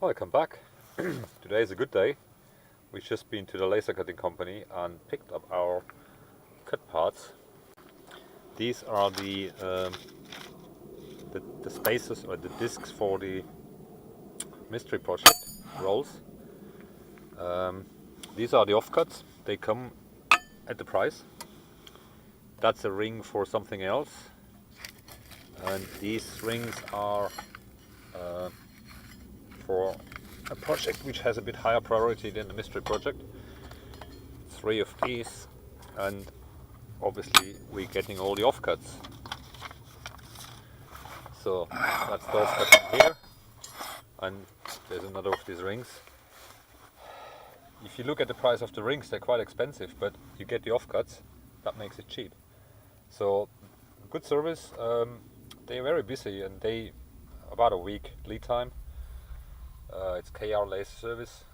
Welcome back. Today is a good day. We've just been to the laser cutting company and picked up our cut parts. These are the spaces or the discs for the mystery project rolls. These are the offcuts. They come at the price. That's a ring for something else, and these rings are for a project which has a bit higher priority than the mystery project. 3 of these, and obviously we're getting all the offcuts. So that's the offcut here, and there's another of these rings. If you look at the price of the rings, they're quite expensive, but you get the offcuts, that makes it cheap. So good service. They're very busy, and they about a week lead time. It's KR laser service,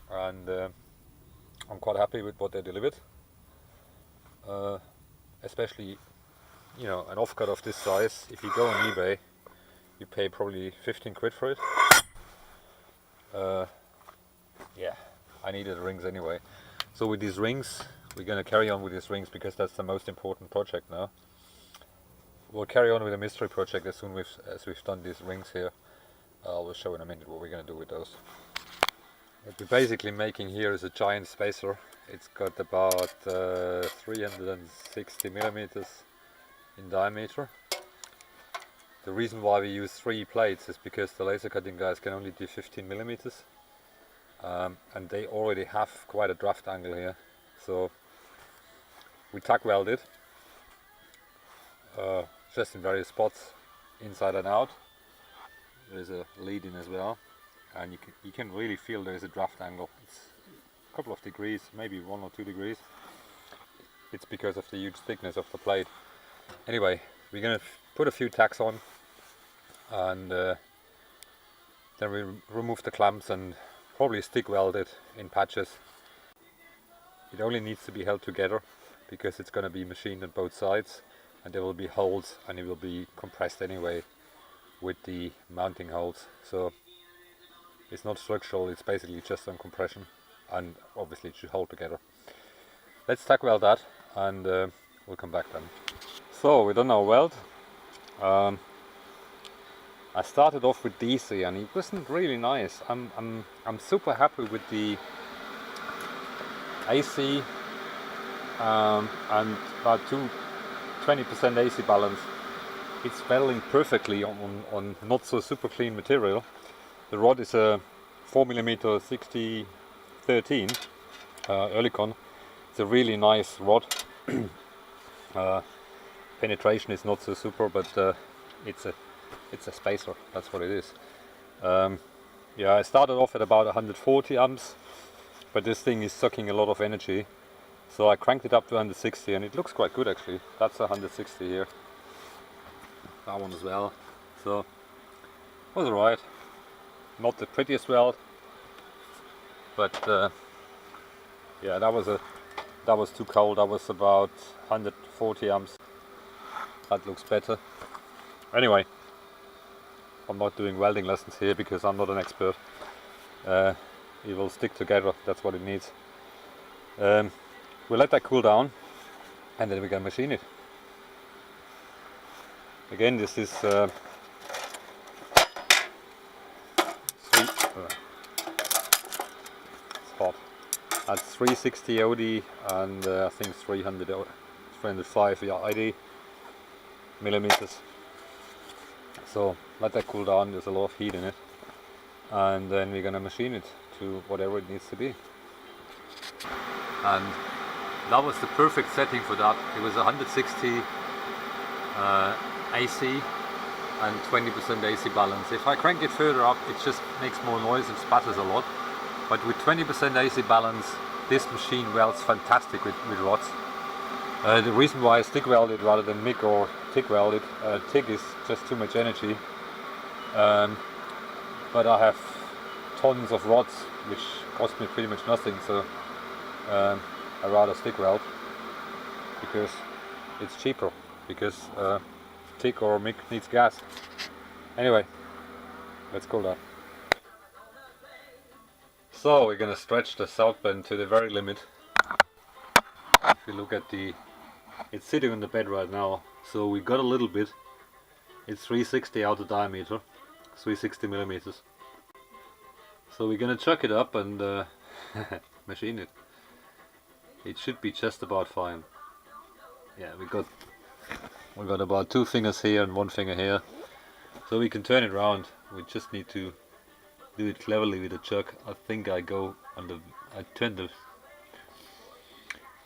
and I'm quite happy with what they delivered. Especially, you know, an offcut of this size. If you go on eBay, you pay probably 15 quid for it. Yeah, I needed rings anyway. So with these rings, we're going to carry on with these rings because that's the most important project now. We'll carry on with the mystery project as soon as we've done these rings here. I'll show in a minute what we're going to do with those. What we're basically making here is a giant spacer. It's got about 360 millimeters in diameter. The reason why we use 3 plates is because the laser cutting guys can only do 15 millimeters, and they already have quite a draft angle here. So we tack weld it just in various spots, inside and out. There's a lead in as well, and you can really feel there's a draft angle. It's a couple of degrees, maybe 1 or 2 degrees. It's because of the huge thickness of the plate. Anyway, we're going to put a few tacks on, and then we remove the clamps and probably stick weld it in patches. It only needs to be held together because it's going to be machined on both sides, and there will be holes, and it will be compressed anyway with the mounting holes. So it's not structural, it's basically just on compression, and obviously it should hold together. Let's tack weld that, and we'll come back then. So we done our weld. I started off with DC, and it wasn't really nice. I'm super happy with the AC and about 20% AC balance. It's welding perfectly on not so super clean material. The rod is a 4mm 6013 Oerlikon. It's a really nice rod. Penetration is not so super, but it's a spacer. That's what it is. Yeah, I started off at about 140 amps, but this thing is sucking a lot of energy, so I cranked it up to 160, and it looks quite good actually. That's 160 here. That one as well. So it was alright. Not the prettiest weld, but yeah, that was too cold. That was about 140 amps. That looks better. Anyway, I'm not doing welding lessons here because I'm not an expert. It will stick together. That's what it needs. We'll let that cool down, and then we can machine it. Again, this is it's hot. That's 360 OD and I think 305 ID millimeters. So let that cool down. There's a lot of heat in it, and then we're gonna machine it to whatever it needs to be. And that was the perfect setting for that. It was 160 AC and 20% AC balance. If I crank it further up, it just makes more noise and spatters a lot. But with 20% AC balance, this machine welds fantastic with rods. The reason why I stick weld it rather than MIG or TIG weld it, TIG is just too much energy. But I have tons of rods which cost me pretty much nothing, so I rather stick weld because it's cheaper, because TIG or MIG needs gas. Anyway, let's go down. So we're gonna stretch the south bend to the very limit. If you look at it's sitting on the bed right now, so we got a little bit. It's 360 outer diameter, 360 millimeters. So we're gonna chuck it up and machine it. It should be just about fine. Yeah, we got about 2 fingers here and 1 finger here, so we can turn it around. We just need to do it cleverly with the chuck. I think I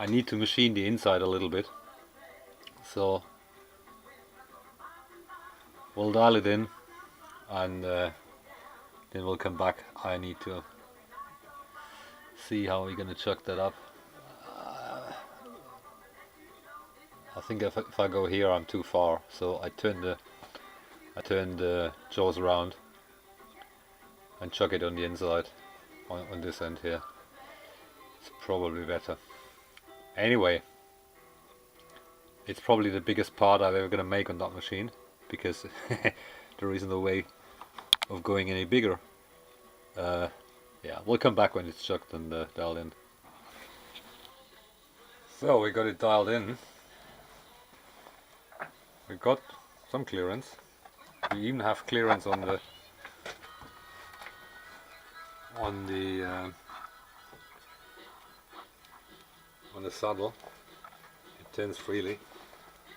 need to machine the inside a little bit, so we'll dial it in and then we'll come back. I need to see how we're gonna chuck that up. I think if I go here I'm too far, so I turn the jaws around and chuck it on the inside, on this end here. It's probably better. Anyway, it's probably the biggest part I'm ever gonna make on that machine, because there isn't a way of going any bigger. Yeah, we'll come back when it's chucked and dialed in. So we got it dialed in. We got some clearance. We even have clearance on the saddle. It turns freely.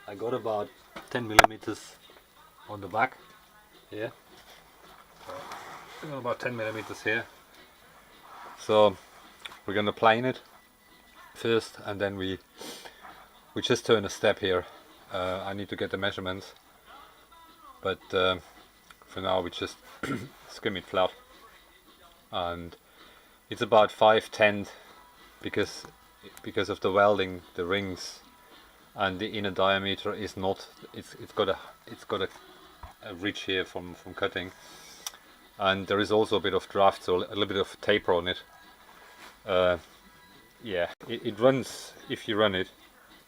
I got about 10 millimeters on the back here. I got about 10 millimeters here. So we're gonna plane it first, and then we just turn a step here. I need to get the measurements, but for now we just skim it flat, and it's about 5/10 because of the welding. The rings and the inner diameter is not. It's got a ridge here from cutting, and there is also a bit of draft, so a little bit of taper on it. Yeah, it runs. If you run it,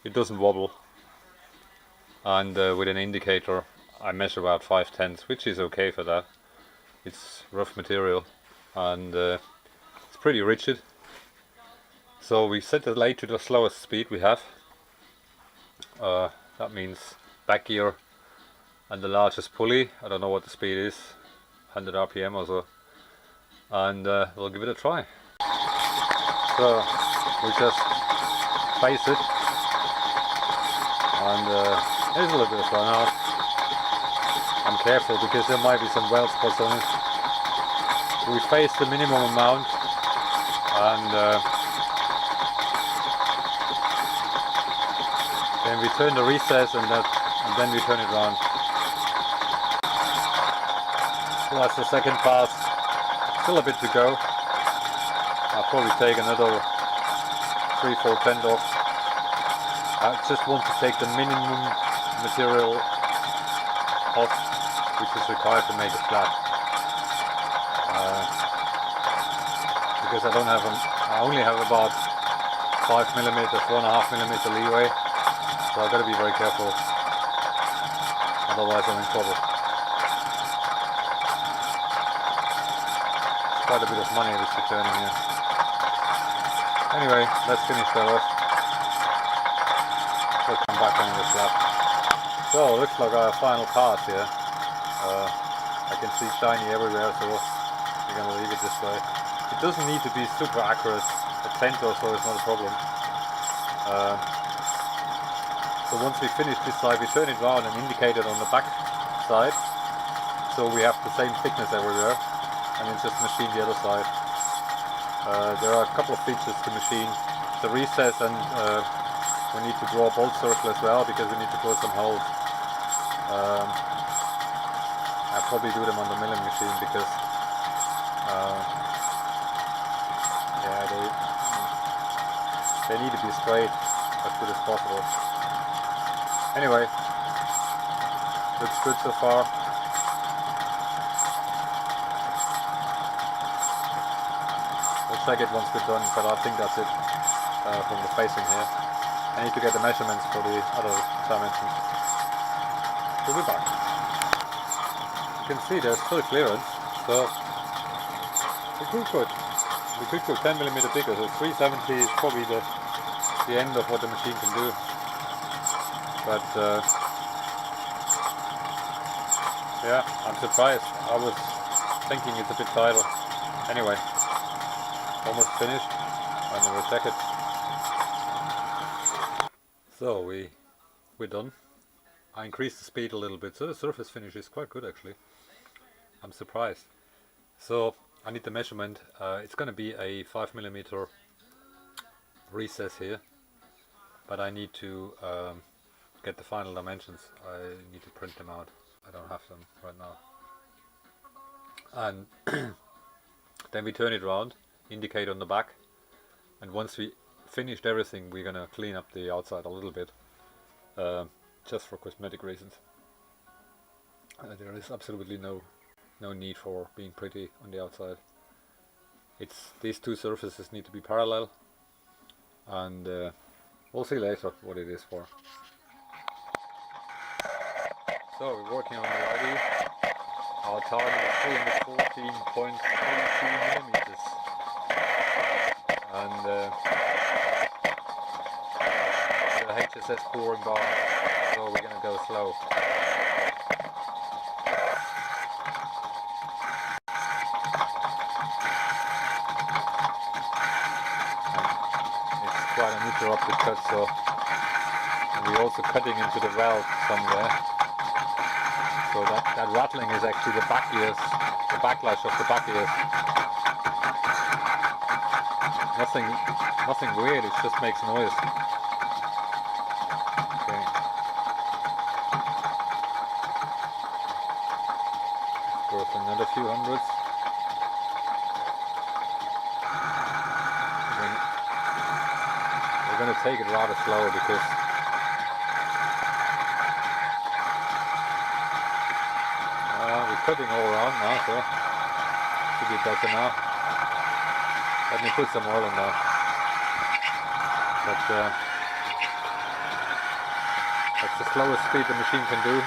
it doesn't wobble. And with an indicator I measure about 5/10, which is okay for that. It's rough material and it's pretty rigid. So we set the lathe to the slowest speed we have. That means back gear and the largest pulley. I don't know what the speed is, 100 RPM or so, and we'll give it a try. So we just face it, and there's a little bit of run out. I'm careful because there might be some weld spots on it. We face the minimum amount, and then we turn the recess, and then we turn it around. So that's the second pass. Still a bit to go. I'll probably take another 3-4 10 off. I just want to take the minimum material off which is required to make it flat, because I only have about 5 millimeters, 1.5 millimeter leeway, so I've got to be very careful, otherwise I'm in trouble. It's quite a bit of money this returning here. Anyway, let's finish that off. We'll come back on the flat. So looks like our final pass here. I can see shiny everywhere, so we're gonna leave it this way. It doesn't need to be super accurate. A tenth or so is not a problem. So once we finish this side, we turn it around and indicate it on the back side, so we have the same thickness everywhere, and then just machine the other side. There are a couple of features to machine. The recess, and we need to draw a bolt circle as well, because we need to drill some holes. I'll probably do them on the milling machine, because yeah, they need to be straight as good as possible. Anyway, looks good so far. We'll check it once we're done, but I think that's it from the facing here. I need to get the measurements for the other dimensions. We'll be back. You can see there's still clearance, so it's good. we could go 10 millimeter bigger, so 370 is probably the end of what the machine can do. But yeah, I'm surprised. I was thinking it's a bit tighter. Anyway, almost finished, and we'll check it. So we're done. I increased the speed a little bit, so the surface finish is quite good actually. I'm surprised. So I need the measurement. It's going to be a 5 millimeter recess here, but I need to get the final dimensions. I need to print them out. I don't have them right now. And then we turn it around, indicate on the back, and once we finished everything, we're gonna clean up the outside a little bit, just for cosmetic reasons. There is absolutely no need for being pretty on the outside. These two surfaces need to be parallel, and we'll see later what it is for. So we're working on the ID. Our target is 314.32 millimeters, and the HSS pouring bar, so we're going to go slow. And it's quite an interrupted cut, so we're also cutting into the weld somewhere. So that rattling is actually the back ears, the backlash of the back ears. Nothing weird, it just makes noise. Okay. Go for another few hundreds. We're going to take it rather slow because we're cutting all around now, so should be better now. Let me put some oil in there. But that's the slowest speed the machine can do.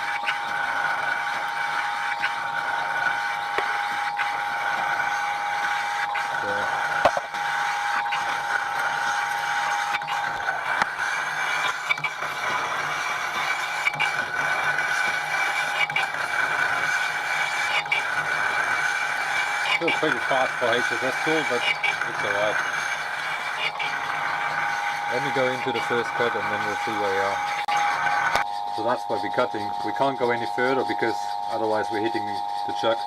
Still pretty fast for HSS tool, but it's alright. Let me go into the first cut and then we'll see where we are. So that's what we're cutting. We can't go any further because otherwise we're hitting the chuck.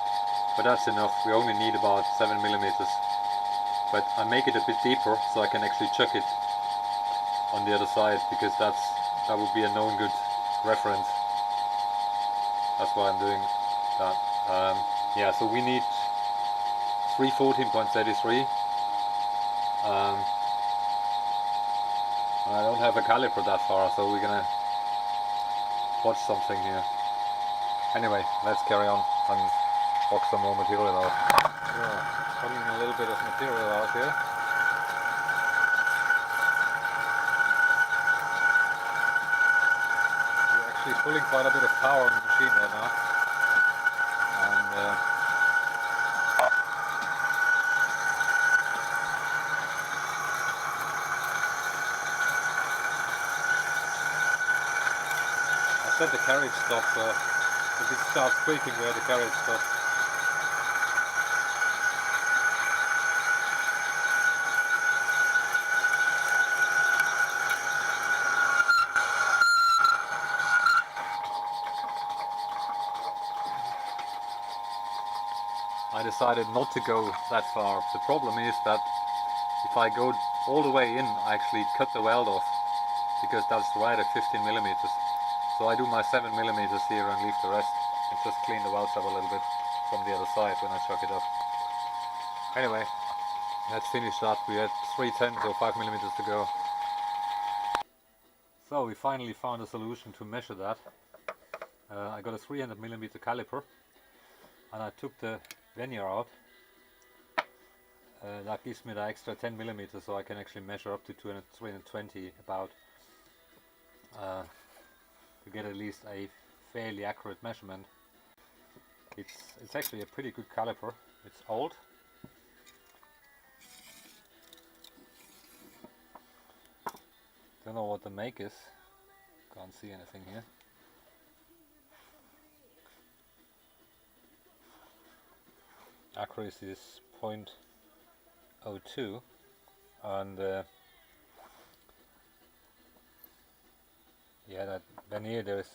But that's enough. We only need about 7 millimeters. But I make it a bit deeper so I can actually chuck it on the other side, because that would be a known good reference. That's why I'm doing that. Yeah, so we need 314.33. I don't have a caliper that far, so we're gonna watch something here. Anyway, let's carry on and box some more material out. Yeah, pulling a little bit of material out here. We're actually pulling quite a bit of power on the machine right now. And I said the carriage stop, so if it starts squeaking, where the carriage stops. I decided not to go that far. The problem is that if I go all the way in, I actually cut the weld off, because that's right at 15 millimeters. So I do my 7 millimeters here and leave the rest, and just clean the welds up a little bit from the other side when I chuck it up. Anyway, let's finish that. We had 3/10, so 5 millimeters to go. So we finally found a solution to measure that. I got a 300 millimeter caliper, and I took the vernier out. That gives me the extra 10 millimeters, so I can actually measure up to 320 about, to get at least a fairly accurate measurement. It's actually a pretty good caliper. It's old, Don't know what the make is. Can't see anything here. Accuracy is 0.02, and yeah, that then here there's.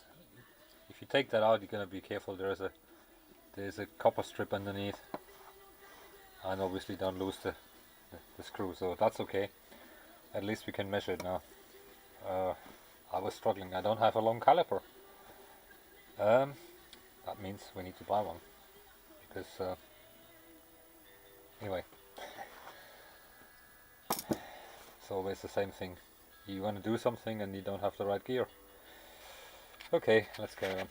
If you take that out, you're gonna be careful. There's a copper strip underneath, and obviously don't lose the screw. So that's okay. At least we can measure it now. I was struggling. I don't have a long caliper. That means we need to buy one, because anyway, it's always the same thing. You want to do something and you don't have the right gear. Okay, let's carry on.